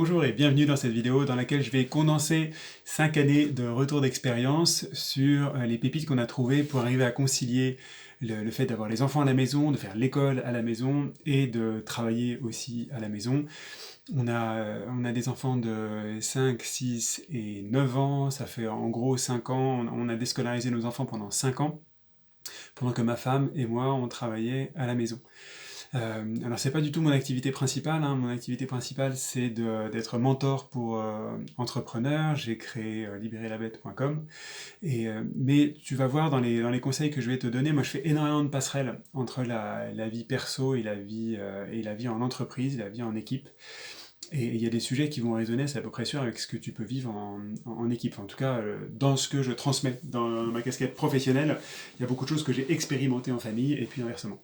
Bonjour et bienvenue dans cette vidéo dans laquelle je vais condenser 5 années de retour d'expérience sur les pépites qu'on a trouvées pour arriver à concilier le fait d'avoir les enfants à la maison, de faire l'école à la maison et de travailler aussi à la maison. On a des enfants de 5, 6 et 9 ans, ça fait en gros 5 ans, on a déscolarisé nos enfants pendant 5 ans, pendant que ma femme et moi on travaillait à la maison. Alors c'est pas du tout mon activité principale, hein. Mon activité principale c'est d'être mentor pour entrepreneurs. J'ai créé libérerlabête.com mais tu vas voir dans les conseils que je vais te donner, moi je fais énormément de passerelles entre la vie perso et la vie en entreprise, la vie en équipe. Et il y a des sujets qui vont résonner, c'est à peu près sûr, avec ce que tu peux vivre en équipe. En tout cas, dans ce que je transmets, dans ma casquette professionnelle, il y a beaucoup de choses que j'ai expérimentées en famille et puis inversement.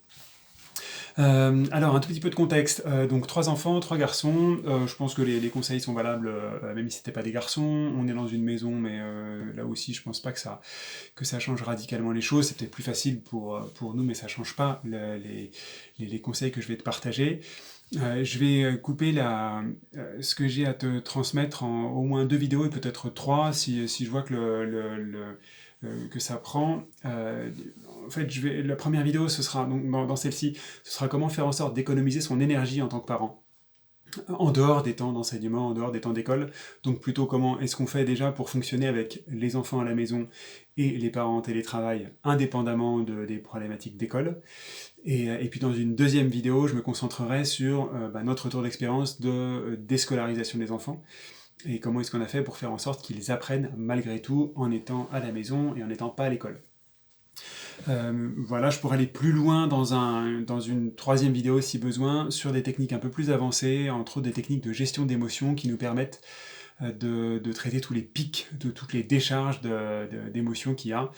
Alors, un tout petit peu de contexte. Donc, 3 enfants, 3 garçons. Je pense que les conseils sont valables, même si c'était pas des garçons. On est dans une maison, mais là aussi, je pense pas que ça change radicalement les choses. C'est peut-être plus facile pour nous, mais ça change pas les conseils que je vais te partager. Je vais couper ce que j'ai à te transmettre en au moins 2 vidéos et peut-être 3 si je vois que que ça prend. En fait, la première vidéo, ce sera donc dans celle-ci, ce sera comment faire en sorte d'économiser son énergie en tant que parent, en dehors des temps d'enseignement, en dehors des temps d'école. Donc plutôt comment est-ce qu'on fait déjà pour fonctionner avec les enfants à la maison et les parents en télétravail, indépendamment des problématiques d'école. Et puis dans une deuxième vidéo, je me concentrerai sur notre retour d'expérience de déscolarisation des enfants et comment est-ce qu'on a fait pour faire en sorte qu'ils apprennent malgré tout en étant à la maison et en n'étant pas à l'école. Voilà, je pourrais aller plus loin dans une troisième vidéo si besoin, sur des techniques un peu plus avancées, entre autres des techniques de gestion d'émotions qui nous permettent de traiter tous les pics, de toutes les décharges d'émotions qu'il y a,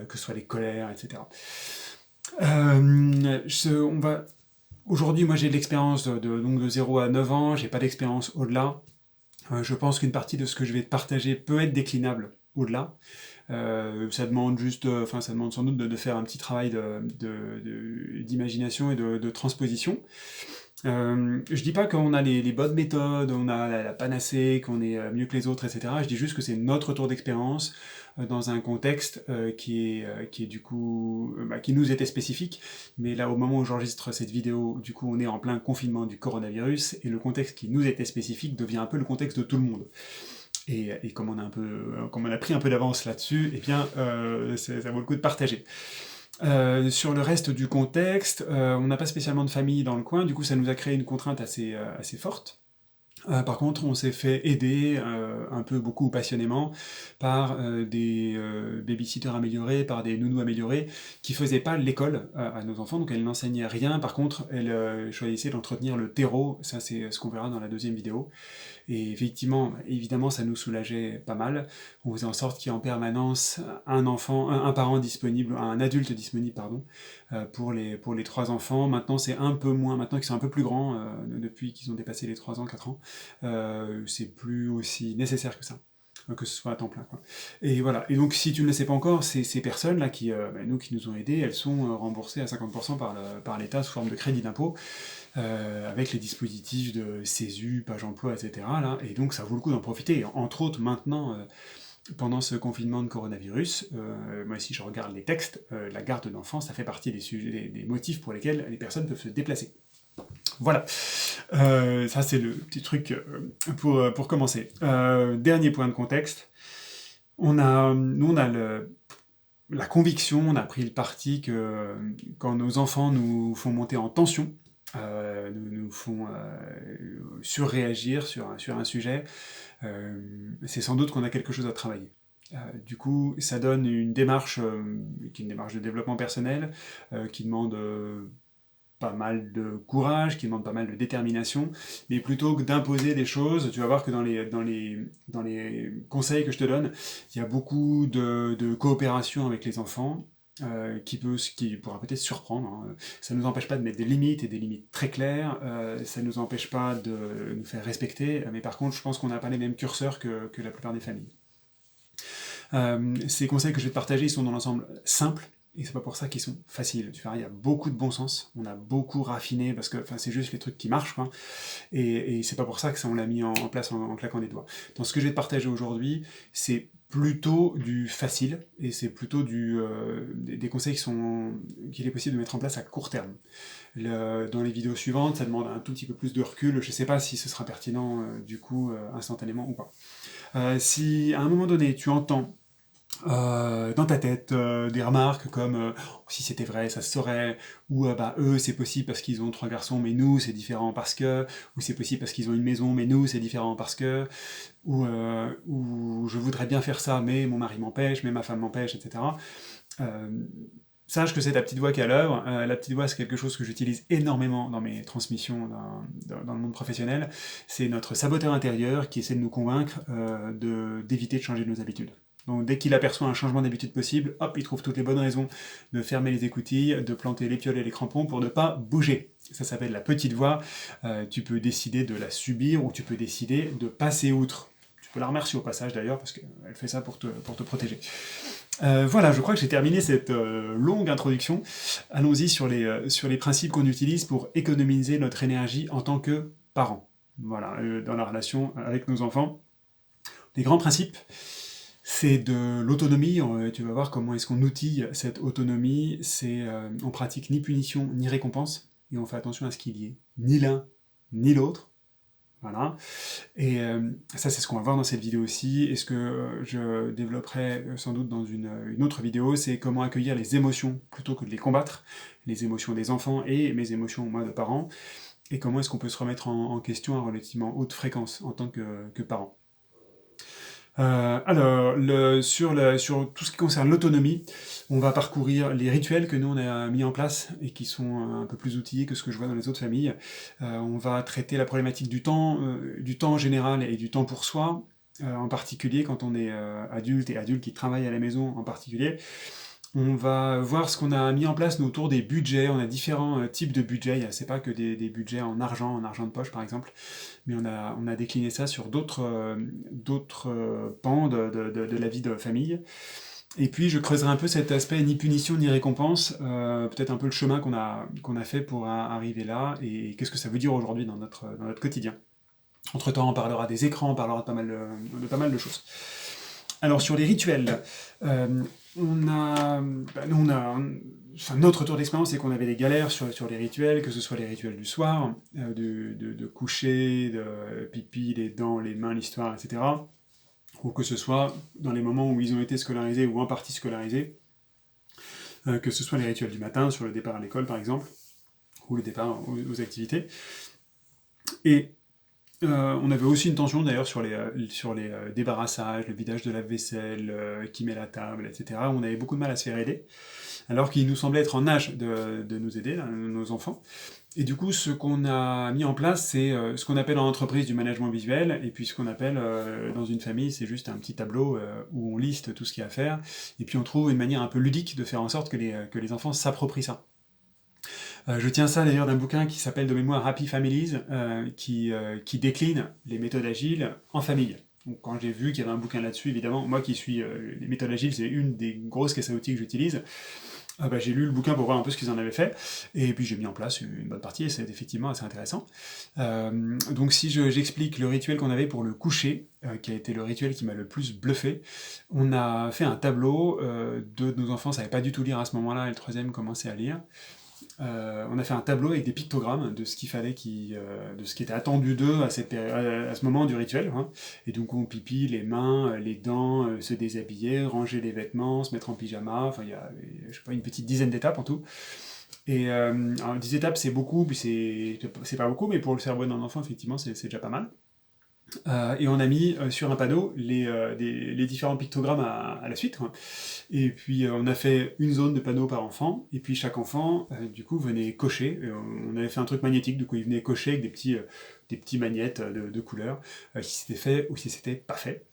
que ce soit les colères, etc. On va... Aujourd'hui, moi j'ai de l'expérience donc de 0 à 9 ans, j'ai pas d'expérience au-delà. Je pense qu'une partie de ce que je vais te partager peut être déclinable au-delà. Ça demande ça demande sans doute de faire un petit travail d'imagination et de transposition. Je dis pas qu'on a les bonnes méthodes, on a la panacée, qu'on est mieux que les autres, etc. Je dis juste que c'est notre retour d'expérience dans un contexte qui est du coup qui nous était spécifique. Mais là, au moment où j'enregistre cette vidéo, du coup, on est en plein confinement du coronavirus et le contexte qui nous était spécifique devient un peu le contexte de tout le monde. Et comme on a pris un peu d'avance là-dessus, eh bien, ça vaut le coup de partager. Sur le reste du contexte, on n'a pas spécialement de famille dans le coin, du coup ça nous a créé une contrainte assez forte. Par contre, on s'est fait aider un peu, beaucoup, passionnément par des babysitters améliorés, par des nounous améliorés qui faisaient pas l'école à nos enfants, donc elles n'enseignaient rien. Par contre, elles choisissaient d'entretenir le terreau. Ça, c'est ce qu'on verra dans la deuxième vidéo. Et effectivement, évidemment, ça nous soulageait pas mal. On faisait en sorte qu'il y ait en permanence un parent disponible, un adulte disponible, pardon, pour les 3 enfants. Maintenant, c'est un peu moins, maintenant qu'ils sont un peu plus grands, depuis qu'ils ont dépassé les 3 ans, 4 ans, c'est plus aussi nécessaire que ça, que ce soit à temps plein, quoi. Et voilà. Et donc, si tu ne le sais pas encore, ces personnes-là qui nous ont aidés, elles sont remboursées à 50% par l'État sous forme de crédit d'impôt, avec les dispositifs de CESU, Page Emploi, etc. Là, et donc ça vaut le coup d'en profiter. Et entre autres, maintenant, pendant ce confinement de coronavirus, moi si je regarde les textes, la garde d'enfants, ça fait partie des motifs pour lesquels les personnes peuvent se déplacer. Voilà, ça c'est le petit truc pour commencer. Dernier point de contexte, nous on a la conviction, on a pris le parti que quand nos enfants nous font monter en tension, nous font surréagir sur un sujet, c'est sans doute qu'on a quelque chose à travailler. Du coup, ça donne une démarche qui est une démarche de développement personnel, qui demande pas mal de courage, qui demande pas mal de détermination, mais plutôt que d'imposer des choses, tu vas voir que dans les conseils que je te donne, il y a beaucoup de coopération avec les enfants, qui pourra peut-être surprendre, hein. Ça ne nous empêche pas de mettre des limites, et des limites très claires, ça ne nous empêche pas de nous faire respecter, mais par contre, je pense qu'on n'a pas les mêmes curseurs que la plupart des familles. Ces conseils que je vais te partager, ils sont dans l'ensemble simples, et c'est pas pour ça qu'ils sont faciles. Tu verras, il y a beaucoup de bon sens, on a beaucoup raffiné, parce que c'est juste les trucs qui marchent, quoi. Et c'est pas pour ça que ça on l'a mis en place en claquant des doigts. Donc ce que je vais te partager aujourd'hui, c'est plutôt du facile, et c'est plutôt des conseils qu'il est possible de mettre en place à court terme. Dans les vidéos suivantes, ça demande un tout petit peu plus de recul, je sais pas si ce sera pertinent du coup instantanément ou pas. Si à un moment donné tu entends dans ta tête des remarques comme si c'était vrai, ça se saurait, ou bah, eux c'est possible parce qu'ils ont 3 garçons, mais nous c'est différent parce que, ou c'est possible parce qu'ils ont une maison, mais nous c'est différent parce que, ou je voudrais bien faire ça, mais mon mari m'empêche, mais ma femme m'empêche, etc. Euh, Sache que c'est ta petite voix qui est à l'œuvre. La petite voix, c'est quelque chose que j'utilise énormément dans mes transmissions dans le monde professionnel. C'est notre saboteur intérieur qui essaie de nous convaincre d'éviter de changer nos habitudes. Donc dès qu'il aperçoit un changement d'habitude possible, hop, il trouve toutes les bonnes raisons de fermer les écoutilles, de planter les pioles et les crampons pour ne pas bouger. Ça s'appelle la petite voix. Tu peux décider de la subir ou tu peux décider de passer outre. Tu peux la remercier au passage d'ailleurs parce qu'elle fait ça pour te protéger. Voilà, je crois que j'ai terminé cette longue introduction. Allons-y sur les principes qu'on utilise pour économiser notre énergie en tant que parents. Voilà, dans la relation avec nos enfants. Les grands principes, c'est de l'autonomie. Tu vas voir comment est-ce qu'on outille cette autonomie. On pratique ni punition ni récompense, et on fait attention à ce qu'il y ait ni l'un ni l'autre. Voilà. Et ça, c'est ce qu'on va voir dans cette vidéo aussi. Et ce que je développerai sans doute dans une autre vidéo, c'est comment accueillir les émotions plutôt que de les combattre, les émotions des enfants et mes émotions, moi, de parent, et comment est-ce qu'on peut se remettre en question à relativement haute fréquence en tant que parent. Alors, sur tout ce qui concerne l'autonomie, on va parcourir les rituels que nous on a mis en place et qui sont un peu plus outillés que ce que je vois dans les autres familles. On va traiter la problématique du temps en général et du temps pour soi, en particulier quand on est adulte et adulte qui travaille à la maison en particulier. On va voir ce qu'on a mis en place autour des budgets. On a différents types de budgets. C'est pas que des budgets en argent de poche par exemple, mais on a décliné ça sur d'autres pans de la vie de famille. Et puis je creuserai un peu cet aspect ni punition ni récompense, peut-être un peu le chemin qu'on a fait pour arriver là, et qu'est-ce que ça veut dire aujourd'hui dans notre quotidien. Entre-temps, on parlera des écrans, on parlera de pas mal de choses. Alors sur les rituels, notre retour d'expérience, c'est qu'on avait des galères sur les rituels, que ce soit les rituels du soir, de coucher, de pipi, les dents, les mains, l'histoire, etc. Ou que ce soit dans les moments où ils ont été scolarisés ou en partie scolarisés, que ce soit les rituels du matin, sur le départ à l'école par exemple, ou le départ aux activités. Et on avait aussi une tension d'ailleurs sur les débarrassages, le vidage de la vaisselle, qui met la table, etc. On avait beaucoup de mal à se faire aider, alors qu'il nous semblait être en âge de nous aider, nos enfants. Et du coup, ce qu'on a mis en place, c'est ce qu'on appelle en entreprise du management visuel, et puis ce qu'on appelle dans une famille, c'est juste un petit tableau où on liste tout ce qu'il y a à faire, et puis on trouve une manière un peu ludique de faire en sorte que les enfants s'approprient ça. Je tiens ça d'ailleurs d'un bouquin qui s'appelle de mémoire Happy Families, qui décline les méthodes agiles en famille. Donc, quand j'ai vu qu'il y avait un bouquin là-dessus, évidemment, moi qui suis les méthodes agiles, c'est une des grosses caisses à outils que j'utilise. J'ai lu le bouquin pour voir un peu ce qu'ils en avaient fait, et puis j'ai mis en place une bonne partie, et c'est effectivement assez intéressant. Donc si j'explique le rituel qu'on avait pour le coucher, qui a été le rituel qui m'a le plus bluffé, on a fait un tableau, deux de nos enfants ne savaient pas du tout lire à ce moment-là, et le troisième commençait à lire. On a fait un tableau avec des pictogrammes de ce qu'il fallait, de ce qui était attendu d'eux à ce moment du rituel. Hein. Et donc on pipi, les mains, les dents, se déshabiller, ranger les vêtements, se mettre en pyjama. Enfin, il y a, je sais pas, une petite dizaine d'étapes en tout. Et alors, 10 étapes, c'est beaucoup, puis c'est pas beaucoup, mais pour le cerveau d'un enfant, effectivement, c'est déjà pas mal. Et on a mis sur un panneau les différents pictogrammes à la suite. Quoi. Et puis on a fait une zone de panneaux par enfant, et puis chaque enfant, du coup, venait cocher. On avait fait un truc magnétique, du coup, il venait cocher avec des petits magnettes de couleurs, si c'était fait ou si c'était pas fait.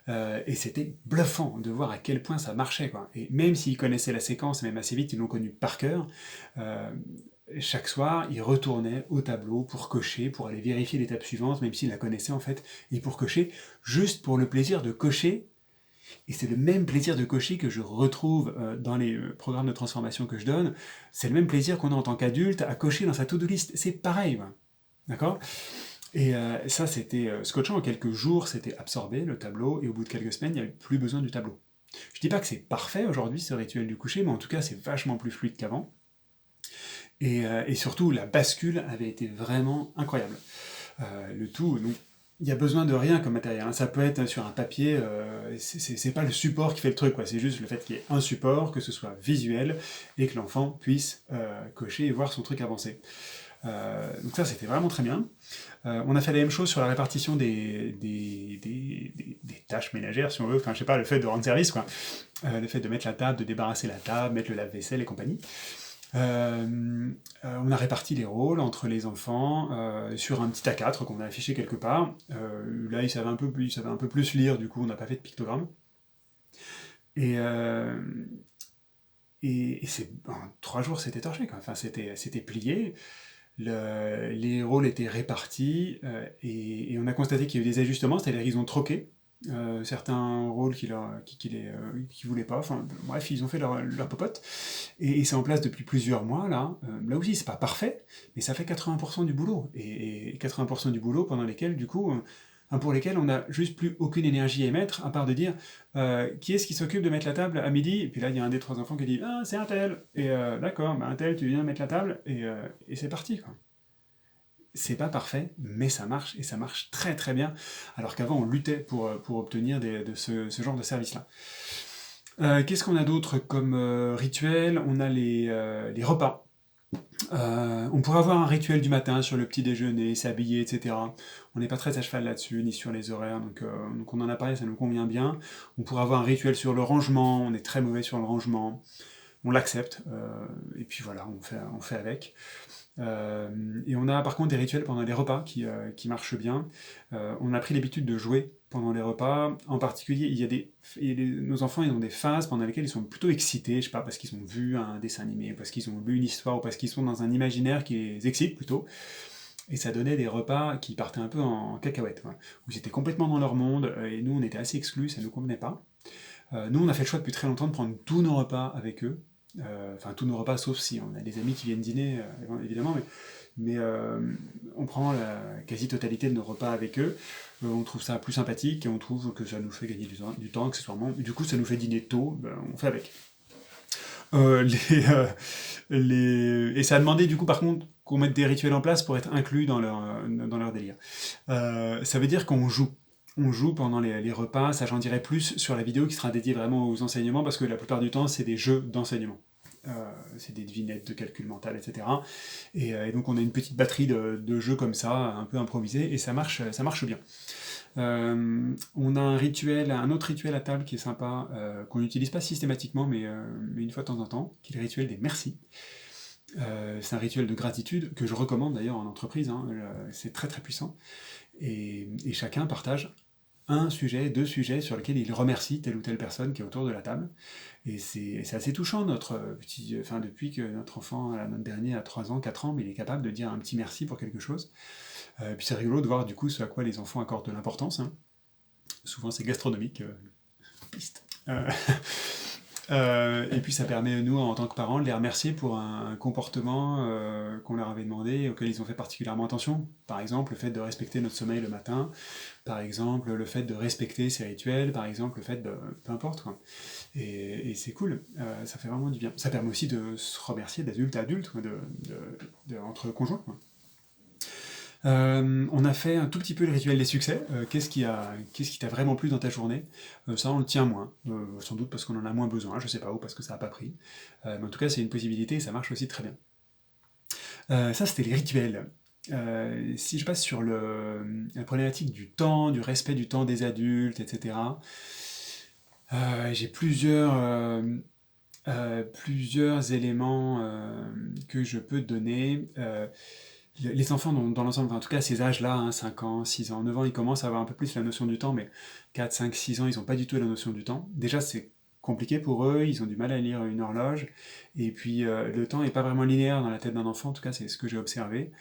Et c'était bluffant de voir à quel point ça marchait. Quoi. Et même s'ils connaissaient la séquence, même assez vite, ils l'ont connue par cœur, chaque soir, il retournait au tableau pour cocher, pour aller vérifier l'étape suivante, même s'il la connaissait en fait, et pour cocher, juste pour le plaisir de cocher, Et c'est le même plaisir de cocher que je retrouve dans les programmes de transformation que je donne. C'est le même plaisir qu'on a en tant qu'adulte à cocher dans sa to-do list. C'est pareil, ouais. D'accord? Et ça, c'était scotchant. En quelques jours, c'était absorbé, le tableau, et au bout de quelques semaines, il n'y avait plus besoin du tableau. Je dis pas que c'est parfait aujourd'hui, ce rituel du coucher, mais en tout cas, c'est vachement plus fluide qu'avant. Et surtout, la bascule avait été vraiment incroyable. Le tout, donc, il y a besoin de rien comme matériel, hein. Ça peut être sur un papier, c'est pas le support qui fait le truc, quoi. C'est juste le fait qu'il y ait un support, que ce soit visuel, et que l'enfant puisse cocher et voir son truc avancer. Donc ça, c'était vraiment très bien. On a fait la même chose sur la répartition des tâches ménagères, si on veut. Enfin, je sais pas, le fait de rendre service, quoi. Le fait de mettre la table, de débarrasser la table, mettre le lave-vaisselle et compagnie. On a réparti les rôles entre les enfants sur un petit A4 qu'on a affiché quelque part. Là, ils savaient un peu plus lire, du coup, on n'a pas fait de pictogramme. Et, en 3 jours, c'était torché, quoi. Enfin, c'était plié. Les rôles étaient répartis et on a constaté qu'il y a eu des ajustements, c'est-à-dire qu'ils ont troqué certains rôles qui voulaient pas. Enfin, bref, ils ont fait leur popote. Et c'est en place depuis plusieurs mois, là. Là aussi, c'est pas parfait, mais ça fait 80% du boulot. Et 80% du boulot pendant lesquels, du coup, pour lesquels on n'a juste plus aucune énergie à émettre, à part de dire qui est-ce qui s'occupe de mettre la table à midi. Et puis là, il y a un des 3 enfants qui dit ah, c'est un tel. Et d'accord, un tel, tu viens mettre la table, et c'est parti, quoi. C'est pas parfait, mais ça marche, et ça marche très très bien, alors qu'avant on luttait pour obtenir de ce genre de service-là. Qu'est-ce qu'on a d'autre comme rituel? On a les repas. On pourrait avoir un rituel du matin sur le petit déjeuner, s'habiller, etc. On n'est pas très à cheval là-dessus, ni sur les horaires, donc on en a parlé, ça nous convient bien. On pourrait avoir un rituel sur le rangement, on est très mauvais sur le rangement, on l'accepte, et puis voilà, on fait avec. Et on a par contre des rituels pendant les repas qui marchent bien. On a pris l'habitude de jouer pendant les repas. En particulier, nos enfants ils ont des phases pendant lesquelles ils sont plutôt excités, je sais pas, parce qu'ils ont vu un dessin animé, parce qu'ils ont lu une histoire, ou parce qu'ils sont dans un imaginaire qui les excite plutôt. Et ça donnait des repas qui partaient un peu en cacahuète, quoi, où ils étaient complètement dans leur monde, et nous on était assez exclus, ça ne nous convenait pas. Nous on a fait le choix depuis très longtemps de prendre tous nos repas avec eux. Enfin, tous nos repas, sauf si on a des amis qui viennent dîner, évidemment, mais on prend la quasi-totalité de nos repas avec eux. On trouve ça plus sympathique et on trouve que ça nous fait gagner du temps, accessoirement. Et du coup, ça nous fait dîner tôt, on fait avec. Et ça a demandé, du coup, par contre, qu'on mette des rituels en place pour être inclus dans leur délire. Ça veut dire qu'on joue. On joue pendant les repas, ça j'en dirai plus sur la vidéo qui sera dédiée vraiment aux enseignements, parce que la plupart du temps, c'est des jeux d'enseignement. C'est des devinettes de calcul mental, etc. Et donc on a une petite batterie de jeux comme ça, un peu improvisés, et ça marche bien. On a un autre rituel à table qui est sympa, qu'on n'utilise pas systématiquement, mais une fois de temps en temps, qui est le rituel des merci. C'est un rituel de gratitude que je recommande d'ailleurs en entreprise, hein, c'est très très puissant. Et chacun partage un sujet, 2 sujets sur lesquels il remercie telle ou telle personne qui est autour de la table. Et c'est assez touchant, depuis que notre enfant, notre dernier, a 3 ans, 4 ans, mais il est capable de dire un petit merci pour quelque chose. Puis c'est rigolo de voir du coup ce à quoi les enfants accordent de l'importance, hein. Souvent c'est gastronomique, piste. Et puis ça permet, nous, en tant que parents, de les remercier pour un comportement qu'on leur avait demandé et auquel ils ont fait particulièrement attention. Par exemple, le fait de respecter notre sommeil le matin, par exemple, le fait de respecter ses rituels, par exemple, le fait de... peu importe, quoi. Et c'est cool, ça fait vraiment du bien. Ça permet aussi de se remercier d'adulte à adulte, quoi, entre conjoints, quoi. On a fait un tout petit peu le rituel des succès. Qu'est-ce qui t'a vraiment plu dans ta journée? Ça, on le tient moins. Sans doute parce qu'on en a moins besoin, je sais pas, ou parce que ça n'a pas pris. Mais en tout cas, c'est une possibilité et ça marche aussi très bien. Ça, c'était les rituels. Si je passe sur la problématique du temps, du respect du temps des adultes, etc., j'ai plusieurs éléments que je peux donner. Les enfants dans l'ensemble, enfin, en tout cas à ces âges-là, hein, 5 ans, 6 ans, 9 ans, ils commencent à avoir un peu plus la notion du temps, mais 4, 5, 6 ans, ils n'ont pas du tout la notion du temps. Déjà, c'est compliqué pour eux, ils ont du mal à lire une horloge, et puis le temps n'est pas vraiment linéaire dans la tête d'un enfant, en tout cas c'est ce que j'ai observé.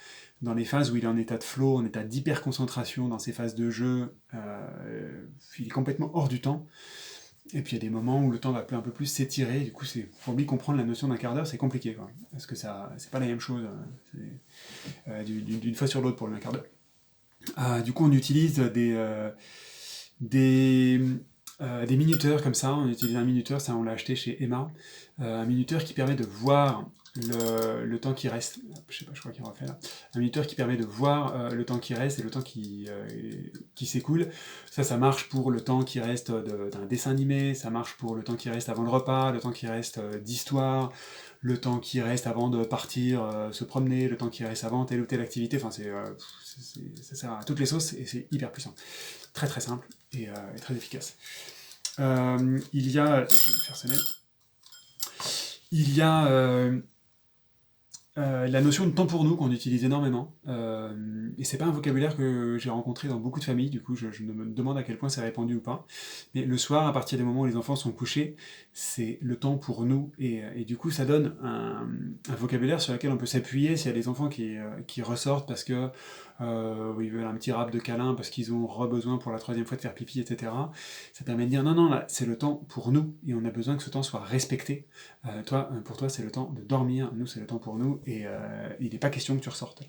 Dans les phases où il est en état de flow, en état d'hyper-concentration, dans ces phases de jeu, il est complètement hors du temps. Et puis il y a des moments où le temps va un peu plus s'étirer, du coup pour lui comprendre la notion d'un quart d'heure, c'est compliqué, quoi. Parce que c'est pas la même chose d'une fois sur l'autre pour le un quart d'heure. Du coup on utilise des, des minuteurs comme ça, on utilise un minuteur, ça on l'a acheté chez Emma, un minuteur qui permet de voir le temps qui reste, je sais pas, je crois qu'il en refait là, un minuteur qui permet de voir le temps qui reste et le temps qui s'écoule. Ça marche pour le temps qui reste d'un dessin animé, ça marche pour le temps qui reste avant le repas, le temps qui reste d'histoire, le temps qui reste avant de partir se promener, le temps qui reste avant telle ou telle activité, enfin ça sert à toutes les sauces et c'est hyper puissant. Très très simple et très efficace. Il y a, je vais faire sonner. Il y a la notion de temps pour nous qu'on utilise énormément. Et c'est pas un vocabulaire que j'ai rencontré dans beaucoup de familles, du coup je me demande à quel point c'est répandu ou pas. Mais le soir, à partir des moments où les enfants sont couchés, c'est le temps pour nous. Et du coup ça donne un vocabulaire sur lequel on peut s'appuyer s'il y a des enfants qui ressortent parce que ils veulent un petit rap de câlin, parce qu'ils ont besoin pour la troisième fois de faire pipi, etc. Ça permet de dire non, non, là c'est le temps pour nous, et on a besoin que ce temps soit respecté. Pour toi, c'est le temps de dormir, nous, c'est le temps pour nous, et il n'est pas question que tu ressortes.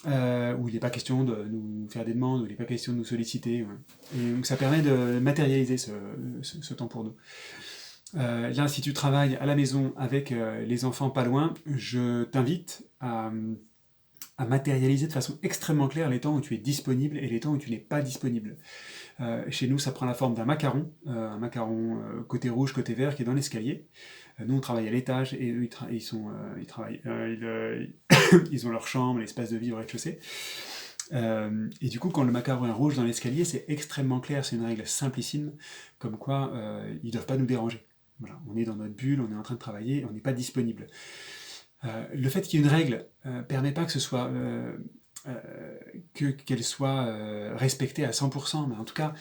Ou il n'est pas question de nous faire des demandes, ou il n'est pas question de nous solliciter. Ouais. Et donc ça permet de matérialiser ce temps pour nous. Là, si tu travailles à la maison avec les enfants pas loin, je t'invite à matérialiser de façon extrêmement claire les temps où tu es disponible et les temps où tu n'es pas disponible. Chez nous, ça prend la forme d'un macaron, côté rouge, côté vert, qui est dans l'escalier. Nous, on travaille à l'étage et eux, ils travaillent, ils ont leur chambre, l'espace de vie au rez-de-chaussée. Et du coup, quand le macaron est rouge dans l'escalier, c'est extrêmement clair, c'est une règle simplissime, comme quoi ils ne doivent pas nous déranger. Voilà, on est dans notre bulle, on est en train de travailler, on n'est pas disponible. Le fait qu'il y ait une règle permet pas que ce soit qu'elle soit respectée à 100%, mais en tout cas,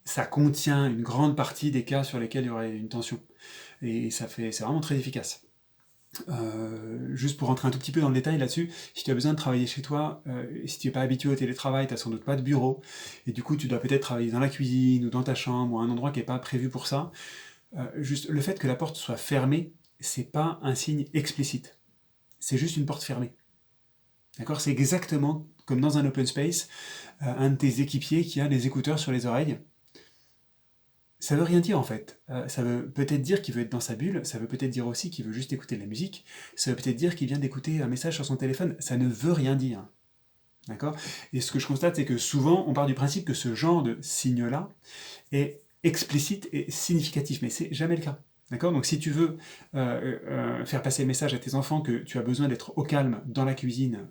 ça contient une grande partie des cas sur lesquels il y aurait une tension. Et c'est vraiment très efficace. Juste pour rentrer un tout petit peu dans le détail là-dessus, si tu as besoin de travailler chez toi, si tu n'es pas habitué au télétravail, tu n'as sans doute pas de bureau, et du coup tu dois peut-être travailler dans la cuisine ou dans ta chambre ou à un endroit qui n'est pas prévu pour ça, juste le fait que la porte soit fermée, c'est pas un signe explicite. C'est juste une porte fermée. D'accord? C'est exactement comme dans un open space, un de tes équipiers qui a des écouteurs sur les oreilles. Ça veut rien dire en fait. Ça veut peut-être dire qu'il veut être dans sa bulle, ça veut peut-être dire aussi qu'il veut juste écouter de la musique, ça veut peut-être dire qu'il vient d'écouter un message sur son téléphone, ça ne veut rien dire. D'accord? Et ce que je constate, c'est que souvent, on part du principe que ce genre de signe-là est explicite et significatif, mais c'est jamais le cas. D'accord? Donc si tu veux faire passer le message à tes enfants que tu as besoin d'être au calme dans la cuisine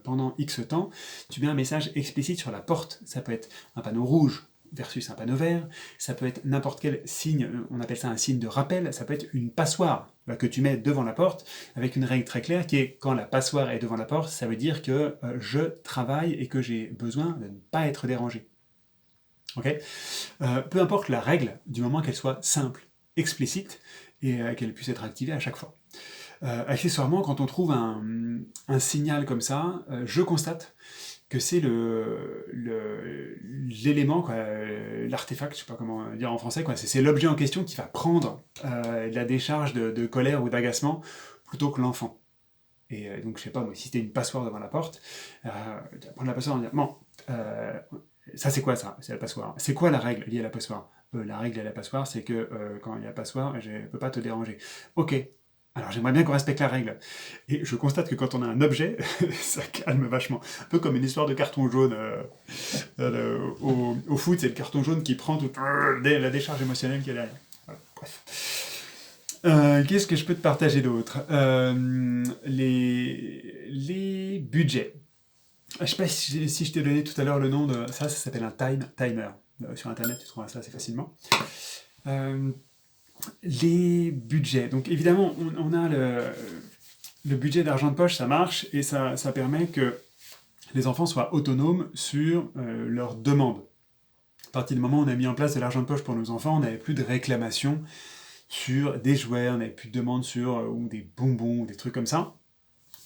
pendant X temps, tu mets un message explicite sur la porte. Ça peut être un panneau rouge versus un panneau vert, ça peut être n'importe quel signe, on appelle ça un signe de rappel, ça peut être une passoire que tu mets devant la porte, avec une règle très claire qui est quand la passoire est devant la porte, ça veut dire que je travaille et que j'ai besoin de ne pas être dérangé. Okay, peu importe la règle, du moment qu'elle soit simple, explicite, et qu'elle puisse être activée à chaque fois. Accessoirement, quand on trouve un signal comme ça, je constate que c'est l'élément, l'artefact, je sais pas comment dire en français, c'est l'objet en question qui va prendre la décharge de colère ou d'agacement plutôt que l'enfant. Et donc, je sais pas, moi, si c'était une passoire devant la porte, tu vas prendre la passoire et dire, bon, ça c'est quoi ça? C'est la passoire. C'est quoi la règle liée à la passoire? La règle à la passoire, c'est que quand il y a passoire, je ne peux pas te déranger. Ok, alors j'aimerais bien qu'on respecte la règle. Et je constate que quand on a un objet, ça calme vachement. Un peu comme une histoire de carton jaune. Au foot, c'est le carton jaune qui prend toute la décharge émotionnelle qu'il y a derrière. Voilà, bref. Qu'est-ce que je peux te partager d'autre? Les budgets. Je sais pas si je t'ai donné tout à l'heure le nom de ça, ça s'appelle un timer. Sur internet, tu trouveras ça assez facilement. Euh, les budgets. Donc évidemment, on a le budget d'argent de poche, ça marche, et ça permet que les enfants soient autonomes sur leurs demandes. À partir du moment où on a mis en place de l'argent de poche pour nos enfants, on n'avait plus de réclamations sur des jouets, on n'avait plus de demandes sur ou des bonbons, ou des trucs comme ça,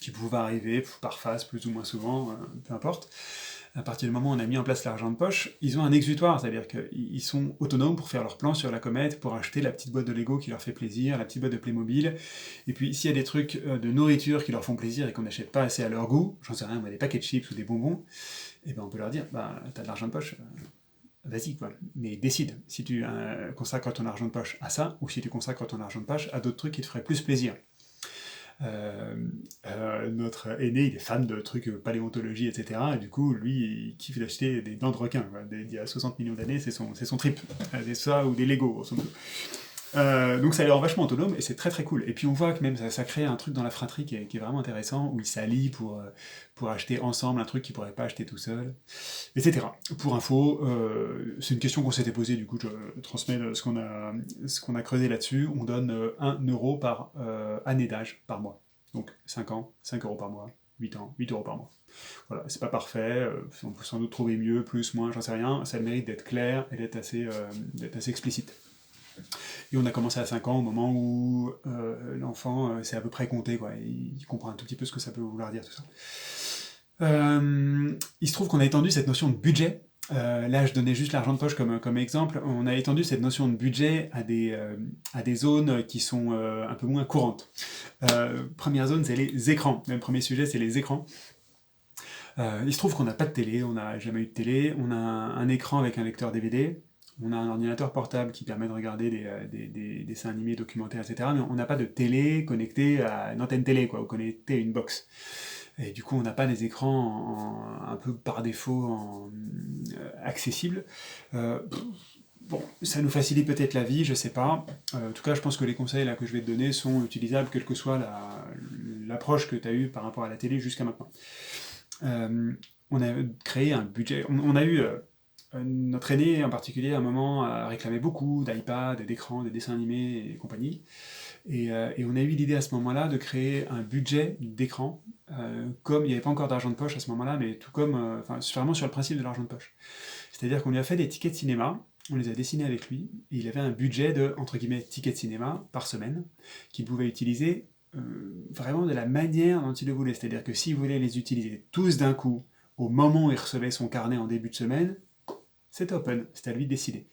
qui pouvaient arriver par phase plus ou moins souvent, peu importe. À partir du moment où on a mis en place l'argent de poche, ils ont un exutoire, c'est-à-dire qu'ils sont autonomes pour faire leurs plans sur la comète, pour acheter la petite boîte de Lego qui leur fait plaisir, la petite boîte de Playmobil, et puis s'il y a des trucs de nourriture qui leur font plaisir et qu'on n'achète pas assez à leur goût, j'en sais rien, moi, des paquets de chips ou des bonbons, et ben on peut leur dire, bah t'as de l'argent de poche, vas-y quoi, mais décide si tu consacres ton argent de poche à ça, ou si tu consacres ton argent de poche à d'autres trucs qui te feraient plus plaisir. Notre aîné, il est fan de trucs paléontologie, etc. Et du coup, lui, il kiffe d'acheter des dents de requin. Il y a 60 millions d'années, c'est son trip. C'est ça, ou des Lego, grosso modo. Donc ça les rend vachement autonomes et c'est très très cool. Et puis on voit que même ça crée un truc dans la fratrie qui est vraiment intéressant, où ils s'allient pour acheter ensemble un truc qu'ils pourraient pas acheter tout seuls, etc. Pour info, c'est une question qu'on s'était posée, du coup je transmets ce qu'on a creusé là-dessus. On donne 1 euro par année d'âge par mois. Donc 5 ans, 5 euros par mois, 8 ans, 8 euros par mois. Voilà, c'est pas parfait, on peut sans doute trouver mieux, plus, moins, j'en sais rien. Ça a le mérite d'être clair et d'être assez explicite. Et on a commencé à 5 ans, au moment où l'enfant c'est à peu près compté, quoi. Il comprend un tout petit peu ce que ça peut vouloir dire, tout ça. Il se trouve qu'on a étendu cette notion de budget. Là, je donnais juste l'argent de poche comme exemple. On a étendu cette notion de budget à des zones qui sont un peu moins courantes. Première zone, c'est les écrans. Même premier sujet, c'est les écrans. Il se trouve qu'on n'a pas de télé, on n'a jamais eu de télé. On a un écran avec un lecteur DVD. On a un ordinateur portable qui permet de regarder des dessins animés, documentaires, etc. Mais on n'a pas de télé connectée à une antenne télé, quoi, ou connectée à une box. Et du coup, on n'a pas des écrans un peu par défaut accessibles. Bon, ça nous facilite peut-être la vie, je sais pas. En tout cas, je pense que les conseils là, que je vais te donner sont utilisables, quelle que soit l'approche que tu as eue par rapport à la télé jusqu'à maintenant. On a créé un budget. On a eu notre aîné en particulier, à un moment, a réclamé beaucoup d'iPad, d'écrans, de dessins animés et compagnie. Et on a eu l'idée à ce moment-là de créer un budget d'écran, comme il n'y avait pas encore d'argent de poche à ce moment-là, mais tout comme, vraiment sur le principe de l'argent de poche. C'est-à-dire qu'on lui a fait des tickets de cinéma, on les a dessinés avec lui, et il avait un budget de, entre guillemets, tickets de cinéma par semaine, qu'il pouvait utiliser vraiment de la manière dont il le voulait. C'est-à-dire que s'il voulait les utiliser tous d'un coup, au moment où il recevait son carnet en début de semaine, c'est open, c'est à lui de décider.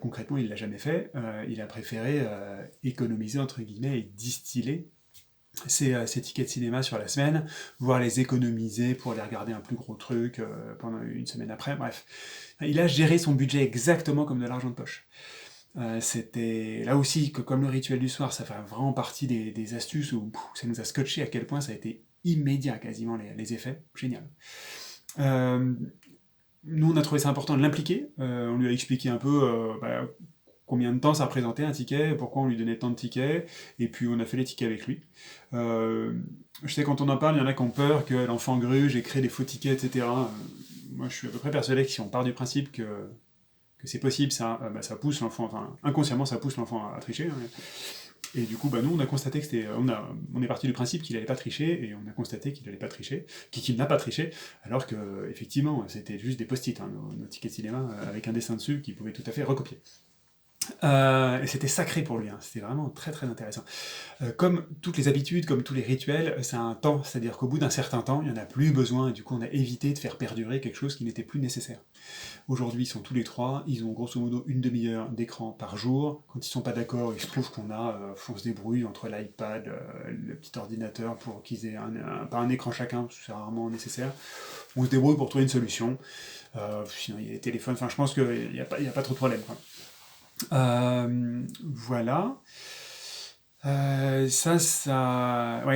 Concrètement, il ne l'a jamais fait. Il a préféré économiser, entre guillemets, et distiller ses tickets de cinéma sur la semaine, voire les économiser pour les regarder un plus gros truc pendant une semaine après. Bref, il a géré son budget exactement comme de l'argent de poche. C'était là aussi que, comme le rituel du soir, ça fait vraiment partie des astuces où ça nous a scotché à quel point ça a été immédiat quasiment les effets. Génial. Nous, on a trouvé ça important de l'impliquer. On lui a expliqué un peu combien de temps ça représentait un ticket, pourquoi on lui donnait tant de tickets, et puis on a fait les tickets avec lui. Je sais quand on en parle, il y en a qui ont peur que l'enfant gruge et crée des faux tickets, etc. Moi, je suis à peu près persuadé que si on part du principe que c'est possible, ça pousse l'enfant, enfin inconsciemment, ça pousse l'enfant à tricher. Hein. Et du coup, nous, on a constaté que on est parti du principe qu'il n'allait pas tricher, et on a constaté qu'il n'allait pas tricher, qu'il n'a pas triché, alors que, effectivement, c'était juste des post-it, hein, nos tickets de cinéma, avec un dessin dessus qu'il pouvait tout à fait recopier. Et c'était sacré pour lui, hein. C'était vraiment très très intéressant. Comme toutes les habitudes, comme tous les rituels, ça a un temps, c'est-à-dire qu'au bout d'un certain temps, il n'y en a plus besoin, et du coup on a évité de faire perdurer quelque chose qui n'était plus nécessaire. Aujourd'hui, ils sont tous les trois, ils ont grosso modo une demi-heure d'écran par jour. Quand ils sont pas d'accord, il se trouve on se débrouille entre l'iPad, le petit ordinateur pour qu'ils aient pas un écran chacun, parce que c'est rarement nécessaire. On se débrouille pour trouver une solution. Sinon, il y a les téléphones, je pense qu'il n'y a pas trop de problème, quoi. Voilà.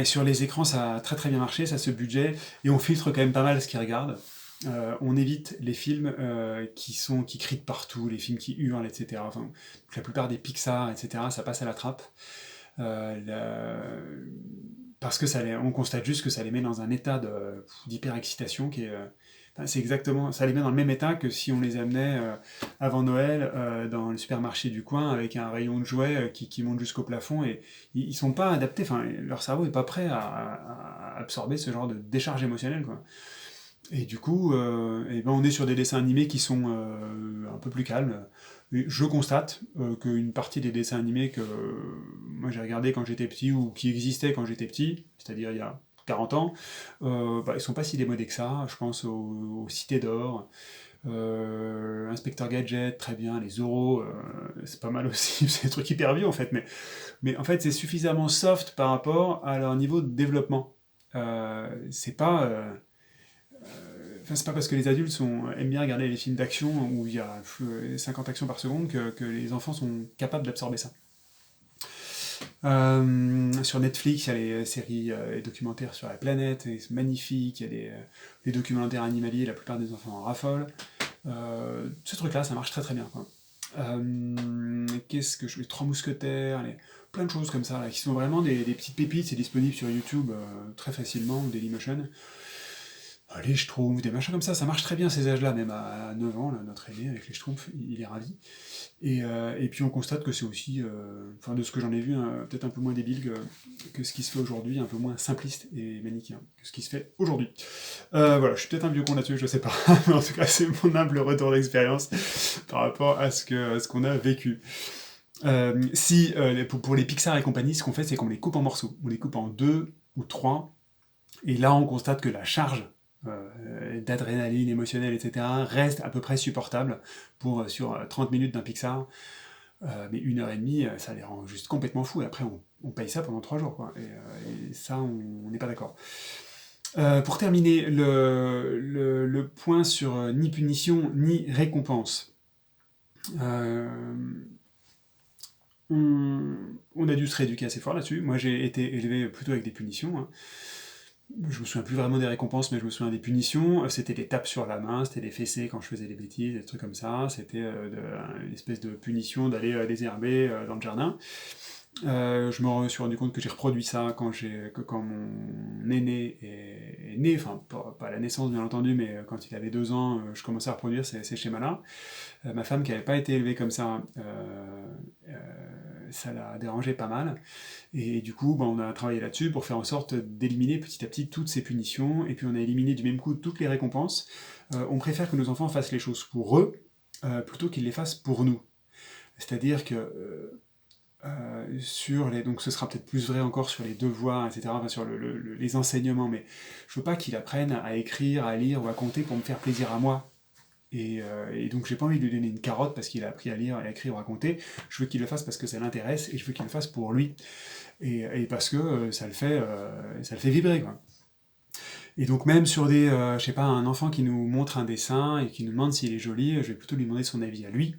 Sur les écrans, ça a très très bien marché, ça, ce budget, et on filtre quand même pas mal ce qu'ils regardent. On évite les films qui crient de partout, les films qui hurlent, etc. Enfin, la plupart des Pixar, etc., ça passe à la trappe. Parce que on constate juste que ça les met dans un état d'hyper-excitation qui est... c'est exactement, ça les met dans le même état que si on les amenait avant Noël dans le supermarché du coin avec un rayon de jouets qui monte jusqu'au plafond, et ils sont pas adaptés, leur cerveau est pas prêt à absorber ce genre de décharge émotionnelle, quoi. Et du coup, on est sur des dessins animés qui sont un peu plus calmes. Et je constate qu'une partie des dessins animés que moi j'ai regardé quand j'étais petit, ou qui existaient quand j'étais petit, c'est-à-dire il y a 40 ans, ils sont pas si démodés que ça. Je pense aux Cités d'Or, Inspecteur Gadget, très bien, les Zorro, c'est pas mal aussi, c'est des trucs hyper vieux en fait, mais en fait c'est suffisamment soft par rapport à leur niveau de développement. C'est pas... Enfin, c'est pas parce que les adultes aiment bien regarder les films d'action où il y a 50 actions par seconde que les enfants sont capables d'absorber ça. Sur Netflix, il y a les séries et documentaires sur la planète, et c'est magnifique, il y a les documentaires animaliers, la plupart des enfants en raffolent. Ce truc-là, ça marche très très bien, quoi. Qu'est-ce que je fais? Trois mousquetaires, plein de choses comme ça, là, qui sont vraiment des petites pépites, c'est disponible sur YouTube très facilement, ou Dailymotion. Les Schtroumpfs, des machins comme ça marche très bien ces âges-là, même à 9 ans, là, notre aîné avec les Schtroumpfs, il est ravi. Et puis on constate que c'est aussi, enfin de ce que j'en ai vu, hein, peut-être un peu moins débile que ce qui se fait aujourd'hui, un peu moins simpliste et manichéen que ce qui se fait aujourd'hui. Voilà, je suis peut-être un vieux con là-dessus, je sais pas, mais en tout cas c'est mon humble retour d'expérience par rapport à ce qu'on a vécu. Pour les Pixar et compagnie, ce qu'on fait, c'est qu'on les coupe en morceaux. On les coupe en 2 ou 3, et là on constate que la charge d'adrénaline émotionnelle, etc., reste à peu près supportable sur 30 minutes d'un Pixar. Mais 1 heure et demie, ça les rend juste complètement fous. Et après, on paye ça pendant 3 jours, quoi. Et ça, on n'est pas d'accord. Pour terminer, le point sur ni punition ni récompense. On a dû se rééduquer assez fort là-dessus. Moi, j'ai été élevé plutôt avec des punitions, hein. Je me souviens plus vraiment des récompenses, mais je me souviens des punitions. C'était des tapes sur la main, c'était des fessées quand je faisais des bêtises, des trucs comme ça. C'était une espèce de punition d'aller désherber dans le jardin. Je me suis rendu compte que j'ai reproduit ça quand mon aîné est né, enfin pas à la naissance bien entendu, mais quand il avait 2 ans, je commençais à reproduire ces schémas-là. Ma femme qui n'avait pas été élevée comme ça l'a dérangé pas mal. Et du coup, on a travaillé là-dessus pour faire en sorte d'éliminer petit à petit toutes ces punitions, et puis on a éliminé du même coup toutes les récompenses. On préfère que nos enfants fassent les choses pour eux, plutôt qu'ils les fassent pour nous. C'est-à-dire que donc ce sera peut-être plus vrai encore sur les devoirs, etc., enfin sur les enseignements, mais je veux pas qu'il apprenne à écrire, à lire ou à compter pour me faire plaisir à moi. Et donc j'ai pas envie de lui donner une carotte parce qu'il a appris à lire, à écrire ou à compter. Je veux qu'il le fasse parce que ça l'intéresse, et je veux qu'il le fasse pour lui. Et parce que ça le fait vibrer, quoi. Et donc même sur je sais pas, un enfant qui nous montre un dessin et qui nous demande s'il est joli, je vais plutôt lui demander son avis à lui.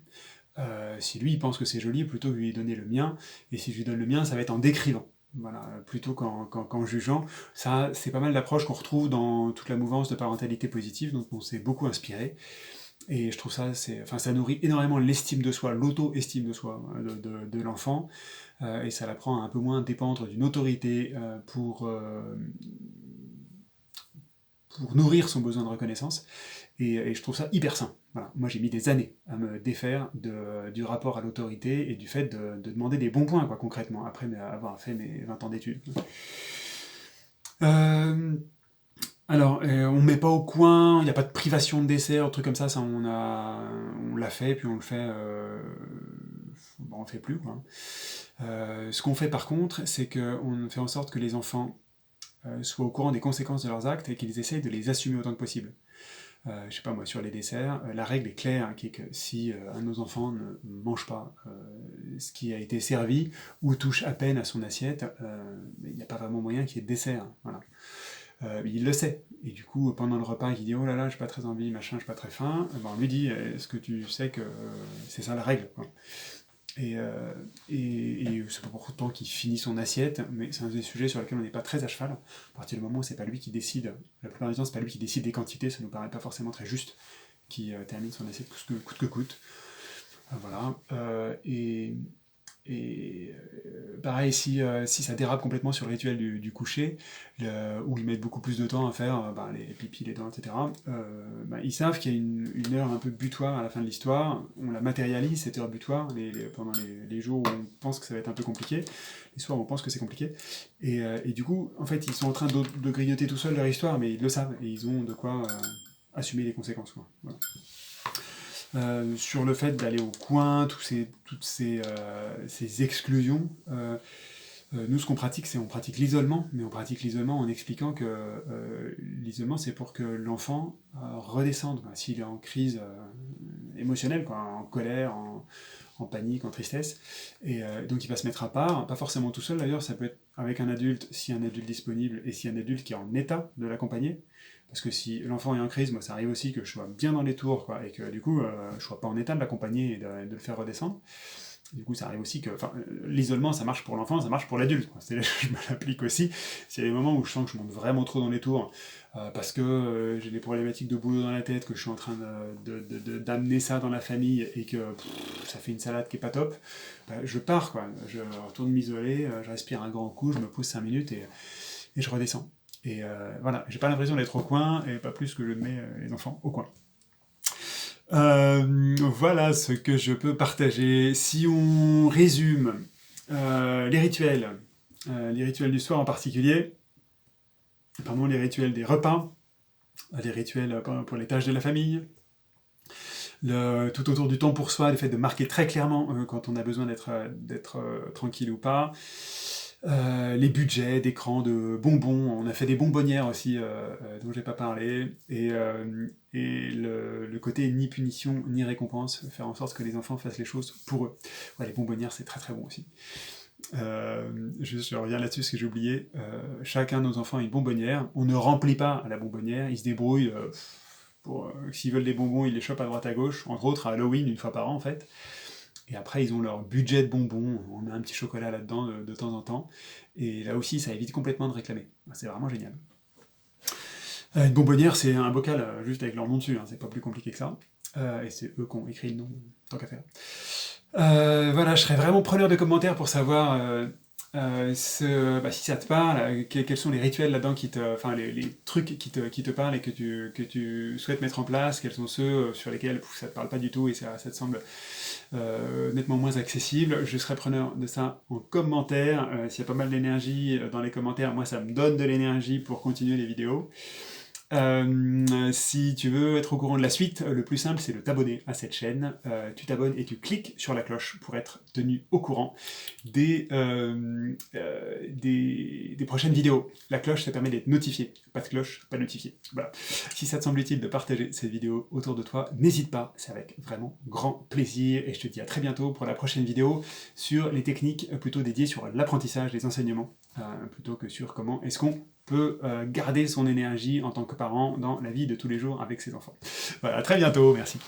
Si lui il pense que c'est joli, plutôt que lui donner le mien. Et si je lui donne le mien, ça va être en décrivant. Voilà, plutôt qu'en jugeant. Ça, c'est pas mal d'approches qu'on retrouve dans toute la mouvance de parentalité positive, dont on s'est beaucoup inspiré. Et je trouve ça nourrit énormément l'estime de soi, l'auto-estime de soi de l'enfant, et ça l'apprend à un peu moins dépendre d'une autorité pour nourrir son besoin de reconnaissance, et je trouve ça hyper sain. Voilà. Moi j'ai mis des années à me défaire du rapport à l'autorité et du fait de demander des bons points, quoi, concrètement, après avoir fait mes 20 ans d'études. Alors, on met pas au coin, il n'y a pas de privation de dessert, un truc comme ça on l'a fait, puis on le fait, on le fait plus, quoi. Ce qu'on fait par contre, c'est qu'on fait en sorte que les enfants soient au courant des conséquences de leurs actes et qu'ils essayent de les assumer autant que possible. Je sais pas moi, sur les desserts, la règle est claire, hein, qui est que si un de nos enfants ne mange pas ce qui a été servi, ou touche à peine à son assiette, il n'y a pas vraiment moyen qu'il y ait de dessert, hein, voilà. Il le sait. Et du coup, pendant le repas, il dit oh là là, j'ai pas très envie, machin, j'ai pas très faim. On lui dit est-ce que tu sais que c'est ça la règle, quoi. Et c'est pas pour autant qu'il finit son assiette, mais c'est un des sujets sur lesquels on n'est pas très à cheval. À partir du moment où c'est pas lui qui décide, la plupart du temps, c'est pas lui qui décide des quantités, ça nous paraît pas forcément très juste qu'il termine son assiette coûte que coûte. Voilà. Pareil, si ça dérape complètement sur le rituel du coucher, où ils mettent beaucoup plus de temps à faire les pipis, les dents, etc., ils savent qu'il y a une heure un peu butoir à la fin de l'histoire. On la matérialise, cette heure butoir, pendant les jours où on pense que ça va être un peu compliqué, les soirs où on pense que c'est compliqué. Et du coup, en fait, ils sont en train de grignoter tout seuls leur histoire, mais ils le savent, et ils ont de quoi assumer les conséquences, quoi. Voilà. Sur le fait d'aller au coin, toutes ces exclusions. Nous, ce qu'on pratique, on pratique l'isolement, mais on pratique l'isolement en expliquant que l'isolement, c'est pour que l'enfant redescende. S'il est en crise émotionnelle, quoi, en colère, en panique, en tristesse, et donc il va se mettre à part, pas forcément tout seul d'ailleurs, ça peut être avec un adulte, si un adulte disponible, et si un adulte qui est en état de l'accompagner, parce que si l'enfant est en crise, moi ça arrive aussi que je sois bien dans les tours, quoi, et que du coup je sois pas en état de l'accompagner et de le faire redescendre. Du coup, ça arrive aussi que, l'isolement, ça marche pour l'enfant, ça marche pour l'adulte. Je me l'applique aussi. S'il y a des moments où je sens que je monte vraiment trop dans les tours, parce que j'ai des problématiques de boulot dans la tête, que je suis en train d'amener ça dans la famille, et que ça fait une salade qui est pas top, je pars, quoi. Je retourne m'isoler, je respire un grand coup, je me pose 5 minutes, et je redescends. Et voilà, j'ai pas l'impression d'être au coin, et pas plus que je mets les enfants au coin. Voilà ce que je peux partager. Si on résume les rituels du soir en particulier, pardon, les rituels des repas, les rituels pour les tâches de la famille, tout autour du temps pour soi, le fait de marquer très clairement quand on a besoin d'être tranquille ou pas, les budgets d'écran, de bonbons, on a fait des bonbonnières aussi dont j'ai pas parlé, et le côté ni punition ni récompense, faire en sorte que les enfants fassent les choses pour eux. Ouais, les bonbonnières c'est très très bon aussi. Je reviens là-dessus parce que j'ai oublié, chacun de nos enfants a une bonbonnière, on ne remplit pas la bonbonnière, ils se débrouillent s'ils veulent des bonbons, ils les chopent à droite à gauche, entre autres à Halloween une fois par an en fait. Et après, ils ont leur budget de bonbons, on met un petit chocolat là-dedans de temps en temps. Et là aussi, ça évite complètement de réclamer. C'est vraiment génial. Une bonbonnière, c'est un bocal juste avec leur nom dessus, hein, c'est pas plus compliqué que ça. Et c'est eux qui ont écrit le nom, tant qu'à faire. Voilà, je serais vraiment preneur de commentaires pour savoir si ça te parle, quels sont les rituels là-dedans les trucs qui te parlent et que tu souhaites mettre en place, quels sont ceux sur lesquels ça te parle pas du tout et ça te semble nettement moins accessible. Je serais preneur de ça en commentaire. S'il y a pas mal d'énergie dans les commentaires, moi ça me donne de l'énergie pour continuer les vidéos. Si tu veux être au courant de la suite, le plus simple c'est de t'abonner à cette chaîne. Tu t'abonnes et tu cliques sur la cloche pour être tenu au courant des prochaines vidéos. La cloche, ça permet d'être notifié. Pas de cloche, pas notifié. Voilà. Si ça te semble utile de partager cette vidéo autour de toi, n'hésite pas, c'est avec vraiment grand plaisir. Et je te dis à très bientôt pour la prochaine vidéo sur les techniques plutôt dédiées sur l'apprentissage des enseignements, plutôt que sur comment est-ce qu'on peut garder son énergie en tant que parent dans la vie de tous les jours avec ses enfants. Voilà, à très bientôt, merci.